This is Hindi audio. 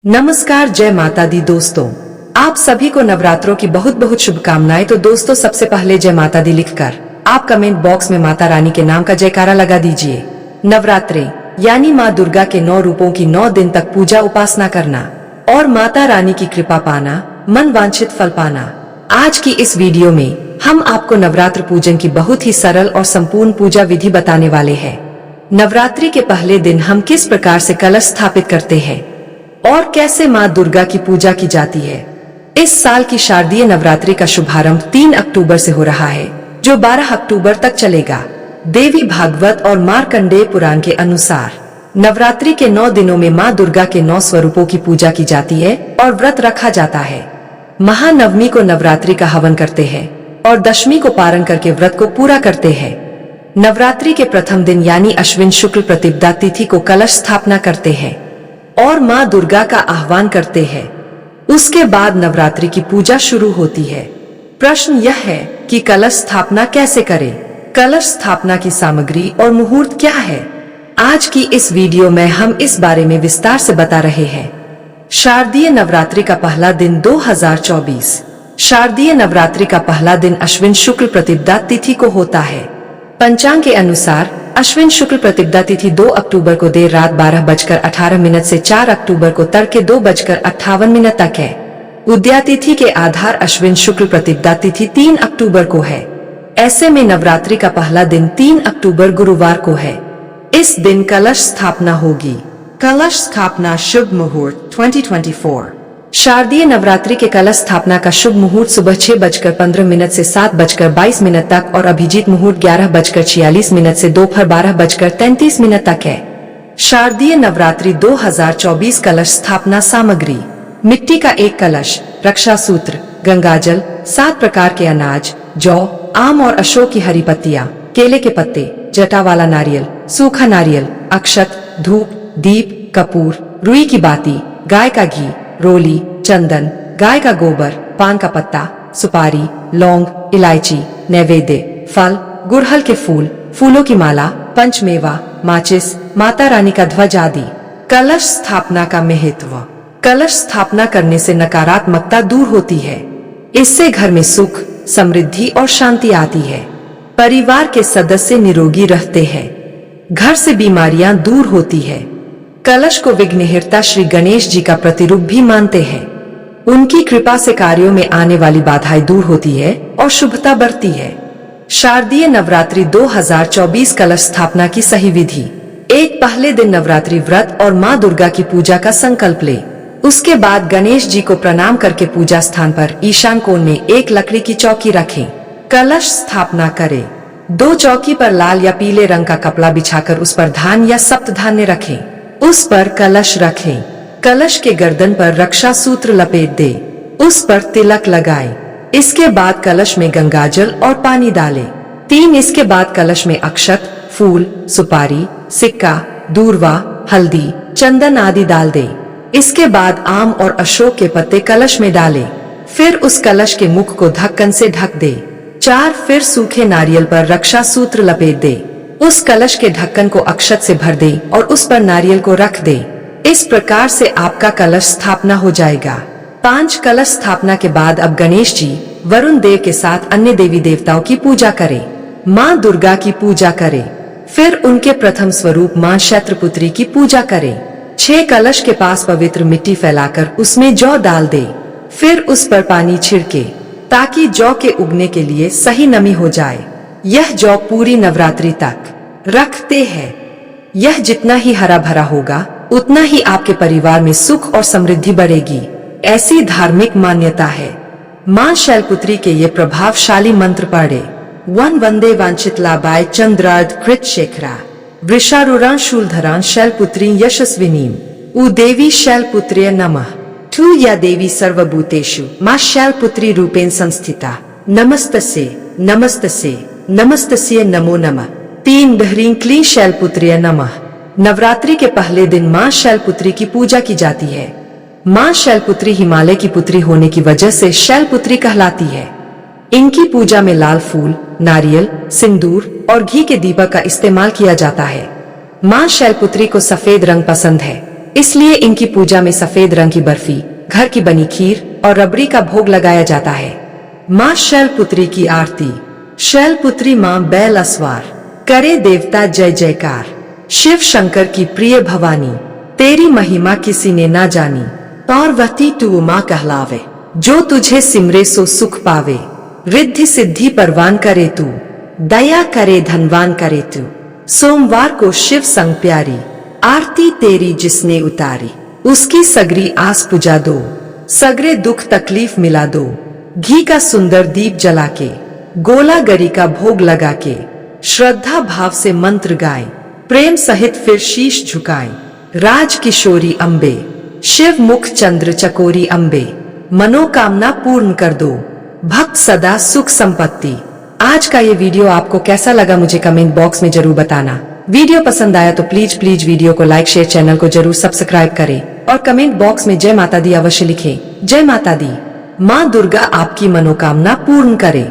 नमस्कार, जय माता दी दोस्तों। आप सभी को नवरात्रों की बहुत बहुत शुभकामनाएं। तो दोस्तों, सबसे पहले जय माता दी लिखकर आप कमेंट बॉक्स में माता रानी के नाम का जयकारा लगा दीजिए। नवरात्रे यानी माँ दुर्गा के 9 रूपों की 9 दिन तक पूजा उपासना करना और माता रानी की कृपा पाना, मन वांछित फल पाना। आज की इस वीडियो में हम आपको नवरात्र पूजन की बहुत ही सरल और संपूर्ण पूजा विधि बताने वाले हैं। नवरात्रि के पहले दिन हम किस प्रकार से कलश स्थापित करते हैं और कैसे माँ दुर्गा की पूजा की जाती है। इस साल की शारदीय नवरात्रि का शुभारंभ 3 अक्टूबर से हो रहा है, जो 12 अक्टूबर तक चलेगा। देवी भागवत और मार्कंडेय पुराण के अनुसार नवरात्रि के 9 दिनों में माँ दुर्गा के 9 स्वरूपों की पूजा की जाती है और व्रत रखा जाता है। महानवमी को नवरात्रि का हवन करते हैं और दशमी को पारण करके व्रत को पूरा करते हैं। नवरात्रि के प्रथम दिन यानी अश्विन शुक्ल प्रतिपदा तिथि को कलश स्थापना करते हैं और माँ दुर्गा का आह्वान करते हैं। उसके बाद नवरात्रि की पूजा शुरू होती है। प्रश्न यह है कि कलश स्थापना कैसे करें? कलश स्थापना की सामग्री और मुहूर्त क्या है? आज की इस वीडियो में हम इस बारे में विस्तार से बता रहे हैं। शारदीय नवरात्रि का पहला दिन 2024। शारदीय नवरात्रि का पहला दिन अश्विन शुक्ल प्रतिपदा तिथि को होता है। पंचांग के अनुसार अश्विन शुक्ल प्रतिपदा तिथि 2 अक्टूबर को देर रात 12:18 से 4 अक्टूबर को तड़के 2:58 तक है। उदया तिथि के आधार अश्विन शुक्ल प्रतिपदा तिथि 3 अक्टूबर को है। ऐसे में नवरात्रि का पहला दिन 3 अक्टूबर गुरुवार को है। इस दिन कलश स्थापना होगी। कलश स्थापना शुभ मुहूर्त 2024। शारदीय नवरात्रि के कलश स्थापना का शुभ मुहूर्त सुबह 6:15 से 7:22 तक और अभिजीत मुहूर्त 11:46 से दोपहर 12:33 तक है। शारदीय नवरात्रि 2024 कलश स्थापना सामग्री: मिट्टी का 1 कलश, रक्षा सूत्र, गंगाजल, 7 प्रकार के अनाज, जौ, आम और अशोक की हरी पत्तियां, केले के पत्ते, जटा वाला नारियल, सूखा नारियल, अक्षत, धूप, दीप, कपूर, रुई की बाती, गाय का घी, रोली, चंदन, गाय का गोबर, पान का पत्ता, सुपारी, लौंग, इलायची, नैवेद्य, फल, गुड़हल के फूल, फूलों की माला, पंचमेवा, माचिस, माता रानी का ध्वज आदि। कलश स्थापना का महत्व: कलश स्थापना करने से नकारात्मकता दूर होती है। इससे घर में सुख, समृद्धि और शांति आती है। परिवार के सदस्य निरोगी रहते हैं। घर से बीमारियां दूर होती है। कलश को विघ्नहर्ता श्री गणेश जी का प्रतिरूप भी मानते हैं। उनकी कृपा से कार्यों में आने वाली बाधाएं दूर होती है और शुभता बढ़ती है। शारदीय नवरात्रि 2024 कलश स्थापना की सही विधि: 1 पहले दिन नवरात्रि व्रत और माँ दुर्गा की पूजा का संकल्प ले। उसके बाद गणेश जी को प्रणाम करके पूजा स्थान पर ईशान कोण में एक लकड़ी की चौकी रखें। कलश स्थापना करें। 2 चौकी पर लाल या पीले रंग का कपड़ा बिछाकर उस पर धान या सप्त धान्य रखें। उस पर कलश रखें। कलश के गर्दन पर रक्षा सूत्र लपेट दे। उस पर तिलक लगाएं। इसके बाद कलश में गंगाजल और पानी डालें। 3 इसके बाद कलश में अक्षत, फूल, सुपारी, सिक्का, दूर्वा, हल्दी, चंदन आदि डाल दें। इसके बाद आम और अशोक के पत्ते कलश में डालें। फिर उस कलश के मुख को ढक्कन से ढक दे। 4 फिर सूखे नारियल पर रक्षा सूत्र लपेट दे। उस कलश के ढक्कन को अक्षत से भर दे और उस पर नारियल को रख दे। इस प्रकार से आपका कलश स्थापना हो जाएगा। 5 कलश स्थापना के बाद अब गणेश जी, वरुण देव के साथ अन्य देवी देवताओं की पूजा करें। माँ दुर्गा की पूजा करें। फिर उनके प्रथम स्वरूप माँ शैलपुत्री की पूजा करें। 6 कलश के पास पवित्र मिट्टी फैलाकर उसमें जौ डाल दे। फिर उस पर पानी छिड़के ताकि जौ के उगने के लिए सही नमी हो जाए। यह जौ पूरी नवरात्रि तक रखते हैं। यह जितना ही हरा भरा होगा उतना ही आपके परिवार में सुख और समृद्धि बढ़ेगी। ऐसी धार्मिक मान्यता है। माँ शैलपुत्री के ये प्रभावशाली मंत्र पढ़े: 1 वंदे वांछित लाभाय चंद्रार्ध कृत शेखरा वृषारूढ़ां शूलधरां शैलपुत्री यशस्विनीं उ देवी शैलपुत्र्य नमः। 2 या देवी सर्वभूतेषु माँ शैलपुत्री रूपेण संस्थिता नमस्तस्यै नमस्तस्यै नमस्तस्यै नमो नमः। 3 ह्रीं क्लीं शैलपुत्र्य नमः। नवरात्रि के पहले दिन माँ शैलपुत्री की पूजा की जाती है। माँ शैलपुत्री हिमालय की पुत्री होने की वजह से शैलपुत्री कहलाती है। इनकी पूजा में लाल फूल, नारियल, सिंदूर और घी के दीपक का इस्तेमाल किया जाता है। माँ शैलपुत्री को सफेद रंग पसंद है। इसलिए इनकी पूजा में सफेद रंग की बर्फी, घर की बनी खीर और रबड़ी का भोग लगाया जाता है। माँ शैलपुत्री की आरती। शैलपुत्री माँ बैल अस्वार, करे देवता जय जयकार। शिव शंकर की प्रिय भवानी, तेरी महिमा किसी ने ना जानी। पार्वती तू माँ कहलावे, जो तुझे सिमरे सो सुख पावे। रिद्धि सिद्धि परवान करे तू, दया करे धनवान करे तू। सोमवार को शिव संग प्यारी, आरती तेरी जिसने उतारी। उसकी सगरी आस पुजा दो, सगरे दुख तकलीफ मिला दो। घी का सुंदर दीप जला के, गोला गरी का भोग लगा के, श्रद्धा भाव से मंत्र गाए, प्रेम सहित फिर शीश झुकाए। राज किशोरी अम्बे, शिव मुख चंद्र चकोरी अम्बे। मनोकामना पूर्ण कर दो, भक्त सदा सुख संपत्ति। आज का ये वीडियो आपको कैसा लगा मुझे कमेंट बॉक्स में जरूर बताना। वीडियो पसंद आया तो प्लीज वीडियो को लाइक शेयर, चैनल को जरूर सब्सक्राइब करें और कमेंट बॉक्स में जय माता दी अवश्य लिखें। जय माता दी। माँ दुर्गा आपकी मनोकामना पूर्ण करे।